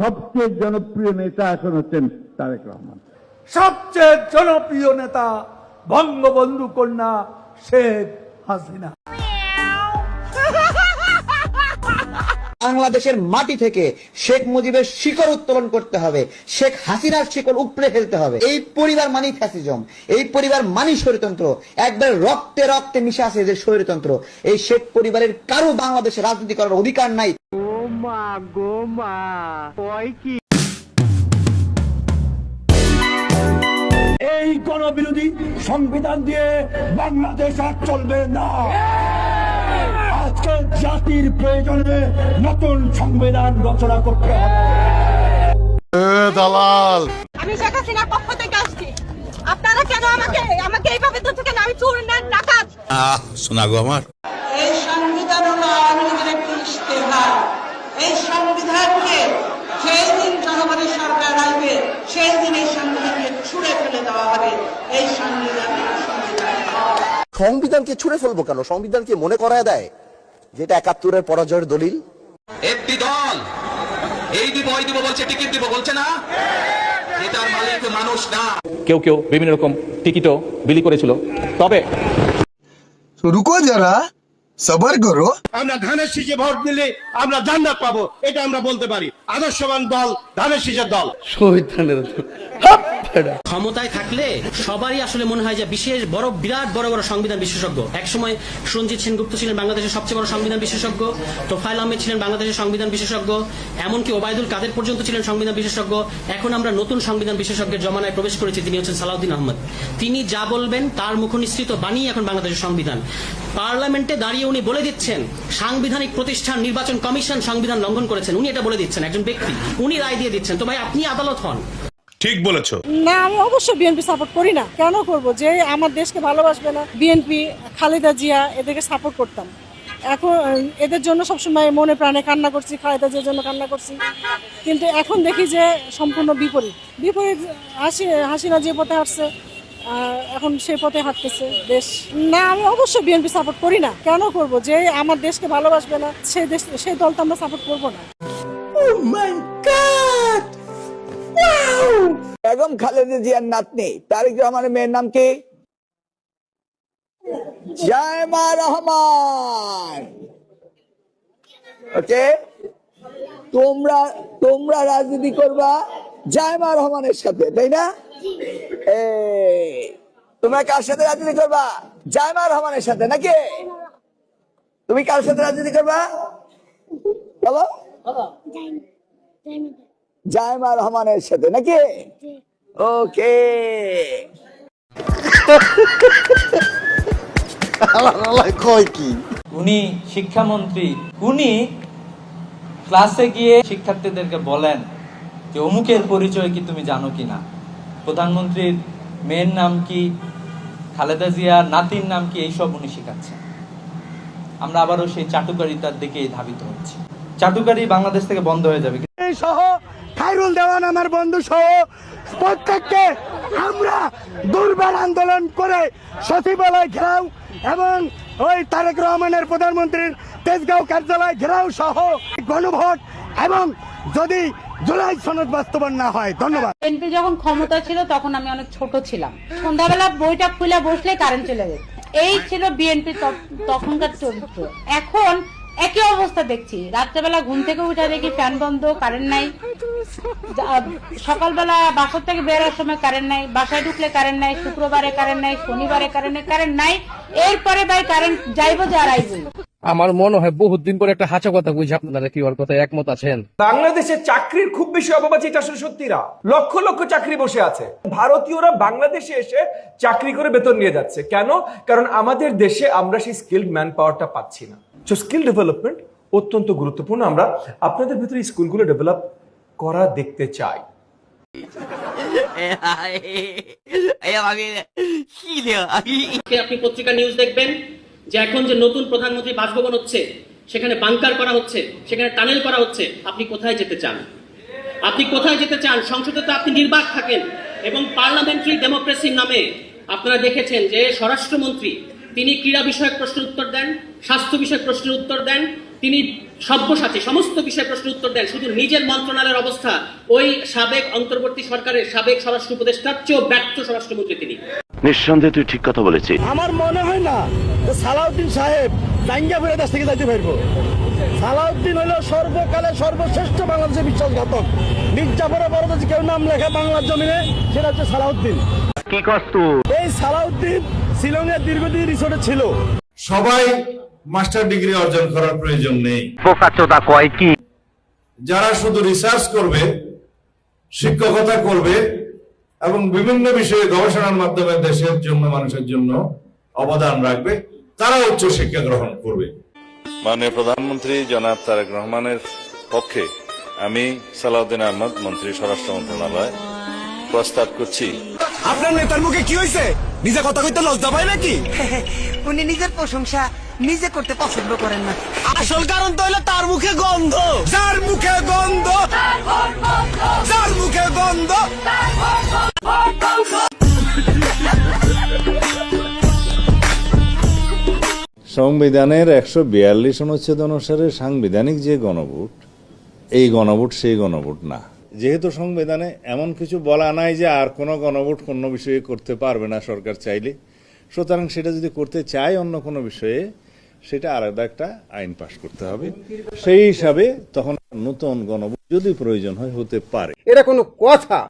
সবচেয়ে জনপ্রিয় নেতা এখন হচ্ছেন তারেক রহমান। সবচেয়ে জনপ্রিয় নেতা বঙ্গবন্ধু কন্যা শেখ হাসিনা। বাংলাদেশের মাটি থেকে শেখ মুজিবের শিকড় উত্তোলন করতে হবে, শেখ হাসিনার শিকড় উপড়ে ফেলতে হবে। এই পরিবার মানি ফ্যাসিজম, এই পরিবার মানি স্বৈরতন্ত্র, একবার রক্তে রক্তে মিশে আছে যে স্বৈরতন্ত্র। এই শেখ পরিবারের কারো বাংলাদেশে রাজনীতি করার অধিকার নাই। এই গণবিরোধী সংবিধান দিয়ে বাংলাদেশ আর চলবে না। আজকে জাতির প্রয়োজনে নতুন সংবিধান রচনা করতে হবে। দালাল, আমি শেখ হাসিনার পক্ষ থেকে আসছি। আপনারা কেন আমাকে এইভাবে ধরছেন? আমি চোর না ডাকাত? শোনা গো আমার। এই সংবিধান হলো আওয়ামী লীগের একটি ইশতেহার। এই সংবিধানকে যেই দিন জনগণের সরকার আসবে সেই দিন এই সংবিধানকে ছুঁড়ে ফেলে দেওয়া হবে। এই সংবিধানকে ছুঁড়ে ফেলবো কেন? সংবিধানকে মনে করায় দেয় যেটা ৭১-এর পরাজয়ের দলিল। একটি দল এই দিব ওই দিব বলছে, টিকিট দিব বলছে না, এটার মালিক মানুষ না। কেউ কেউ বিভিন্ন রকম টিকিটও বিলি করেছিল। তবে রুকো যারা, সবার করো। আমরা ধানের শীষে ভোট দিলে আমরা জান্নাত পাবো, এটা আমরা বলতে পারি। আদর্শবান দল ধানের শীষের দল। ক্ষমতায় থাকলে সবারই আসলে মনে হয় যে বিশেষ বড় বিরাট বড় বড় সংবিধান বিশেষজ্ঞ। একসময় সঞ্জিত সেনগুপ্ত ছিলেন বাংলাদেশের সবচেয়ে বড় সংবিধান বিশেষজ্ঞ, তোফায়েল আহমেদ ছিলেন বাংলাদেশের সংবিধান বিশেষজ্ঞ, এমনকি ওবায়দুল কাদের পর্যন্ত ছিলেন সংবিধান বিশেষজ্ঞ। এখন আমরা নতুন সংবিধান বিশেষজ্ঞের জমানায় প্রবেশ করেছি, তিনি হচ্ছেন সালাউদ্দিন আহমদ। তিনি যা বলবেন তার মুখনিসৃত বাণী এখন বাংলাদেশের সংবিধান। পার্লামেন্টে দাঁড়িয়ে উনি বলে দিচ্ছেন সাংবিধানিক প্রতিষ্ঠান নির্বাচন কমিশন সংবিধান লঙ্ঘন করেছেন। উনি এটা বলে দিচ্ছেন, একজন ব্যক্তি, উনি রায় দিয়ে দিচ্ছেন। তো ভাই, আপনি আদালত হন। ঠিক বলেছো। না, আমি অবশ্যই বিএনপি সাপোর্ট করি না। কেন করব? যে আমার দেশকে ভালোবাসবে না বিএনপি, খালেদা জিয়া, এদেরকে সাপোর্ট করতাম। এখন এদের জন্য সবসময় মনে প্রাণে কান্না করছি, খালেদা জিয়ার জন্য কান্না করছি। কিন্তু এখন দেখি যে সম্পূর্ণ বিপরীত। হাসিনা যে পথে হাঁটছে এখন সেই পথে হাঁটতেছে দেশ। না, আমি অবশ্যই বিএনপি সাপোর্ট করি না। কেন করব? যে আমার দেশকে ভালোবাসবে না সেই দল তো আমরা সাপোর্ট করবো না। বেগম খালেদা জিয়ার নাতনি তারেক রহমানের মেয়ের নাম কি? জায়মা রহমান। ওকে, তোমরা রাজনীতি করবা জায়মা রহমানের সাথে, তাই না? তোমরা কার সাথে রাজনীতি করবা? জায়মা রহমানের সাথে নাকি? তুমি কার সাথে রাজনীতি করবা বলো? জায়মা রহমানের সাথে নাকি? ওকে। কয় কি? উনি শিক্ষামন্ত্রী, উনি ক্লাসে গিয়ে শিক্ষার্থীদেরকে বলেন যে অমুকের পরিচয় কি তুমি জানো কিনা, প্রধানমন্ত্রীর মেয়ের নাম কি, খালেদা জিয়ার নাতির নাম কি, এইসব উনি শেখাচ্ছেন। আমরা আবারও সেই চাটুকারিতার দিকে ধাবিত হচ্ছি। চাটুকারি বাংলাদেশ থেকে বন্ধ হয়ে যাবে। সহ খায়রুল দেওয়ান আমার বন্ধু সহ প্রত্যেককে আমরা দুর্বার আন্দোলন করে সচিবালয় ঘেরাও এবং ওই তারেক রহমানের প্রধানমন্ত্রীর তেজগাঁও কার্যালয় ঘেরাও সহ গণভোট এবং যদি জুলাই সনদ বাস্তবায়ন না হয়। ধন্যবাদ। বিএনপি যখন ক্ষমতা ছিল তখন আমি অনেক ছোট ছিলাম। সন্ধ্যাবেলা বইটা খুলে বসলে কারেন্ট চলে যেত। এই ছিল বিএনপি তখনকার চরিত্র। এখন একই অবস্থা দেখছি। রাত্রেবেলা ঘুম থেকে উঠে দেখি ফ্যান বন্ধ, কারেন্ট নাই। সকালবেলা বাসা থেকে বেরোর সময় কারেন্ট নাই, বাসায় ঢুকলে কারেন্ট নাই, শুক্রবারে কারেন্ট নাই, শনিবারে কারেন্ট নাই। এরপরে ভাই কারেন্ট যাইবো যে আর আইবো। আমার মনে হয় বহুত দিন পরে একটা হাঁচা কথা বুঝি, আপনারা কি ওর কথায় একমত আছেন? বাংলাদেশে চাকরির খুব বেশি অভাব আছে, এটা আসলে সত্যি না। লক্ষ লক্ষ চাকরি বসে আছে। ভারতীয়রা বাংলাদেশে এসে চাকরি করে বেতন নিয়ে যাচ্ছে। কেন? কারণ আমাদের দেশে আমরা সেই স্কিলড ম্যান পাওয়ারটা পাচ্ছি না। সো স্কিল ডেভেলপমেন্ট অত্যন্ত গুরুত্বপূর্ণ। আমরা আপনাদের ভিতরে স্কুলগুলো ডেভেলপ করা দেখতে চাই। আপনি পত্রিকা নিউজ দেখবেন যে এখন যে নতুন প্রধানমন্ত্রী বাসভবন হচ্ছে, সেখানে বাংকার করা হচ্ছে, সেখানে টানেল করা হচ্ছে। আপনি কোথায় যেতে চান? আপনি কোথায় যেতে চান? সংসদে তো আপনি নির্বাক থাকেন এবং পার্লামেন্টারি ডেমোক্রেসির নামে আপনারা দেখেছেন যে স্বরাষ্ট্রমন্ত্রী তিনি ক্রীড়া বিষয়ক প্রশ্নের উত্তর দেন, স্বাস্থ্য বিষয়ক প্রশ্নের উত্তর দেন, তিনি সব্যসাচী সমস্ত বিষয়ে প্রশ্ন উত্তর দেন, শুধু নিজের মন্ত্রণালয়ের অবস্থা ওই সাবেক অন্তর্বর্তী সরকারের সাবেক স্বরাষ্ট্র উপদেষ্টার চেয়েও ব্যর্থ স্বরাষ্ট্রমন্ত্রী তিনি। নিঃসন্দেহে তুই ঠিক কথা বলেছিস। আমার মনে হয় না যে সালাউদ্দিন সাহেব জাঙ্গিয়া ফিরে দেশ থেকে যাইতে পারবো। সালাউদ্দিন হলো সর্বকালে সর্বশ্রেষ্ঠ বাংলাদেশের বিশ্বাসঘাতক। মির্জাফরের পরবর্তী কেউ নাম লেখা বাংলার জমিনে, সেটা হচ্ছে সালাউদ্দিন। কি কষ্ট এই সালাউদ্দিন শিলংয়ের দীর্ঘদিন রিসোর্টে ছিল। সবাই মাস্টার ডিগ্রি অর্জন করার প্রয়োজন নেই। বোকাচোদা কয় কি? যারা শুধু রিসার্চ করবে, শিক্ষকতা করবে এবং বিভিন্ন বিষয়ে গবেষণার মাধ্যমে দেশের জন্য মানুষের জন্য অবদান রাখবে, তারা উচ্চ শিক্ষা গ্রহণ করবে। মাননীয় প্রধানমন্ত্রী জনাব তারেক রহমানের পক্ষে আমি সালাউদ্দিন আহমদ, মন্ত্রী স্বরাষ্ট্র মন্ত্রণালয়, প্রস্তাব করছি। আপনার নেতার মুখে কি হয়েছে? নিজে কথা কইতে লজ্জা পায় নাকি? উনি নিজের প্রশংসা নিজে করতে পছন্দ করেন না। আসল কারণ তো হলো তার মুখে গন্ধ। যার মুখে গন্ধ, যার মুখে গন্ধ। সংবিধানের 142 অনুচ্ছেদ অনুসারে সাংবিধানিক যে গণভোট, এই গণভোট সেই গণভোট না। যেহেতু সংবিধানে এমন কিছু বলা নাই যে আর কোনো গণভোট কোনো বিষয়ে করতে পারবে না সরকার চাইলে, সুতরাং সেটা যদি করতে চায় অন্য কোনো বিষয়ে, সেটা আলাদা একটা আইন পাশ করতে হবে। সেই হিসাবে তখন নতুন গণভোট যদি প্রয়োজন হয় হতে পারে। এটা কোনো কথা?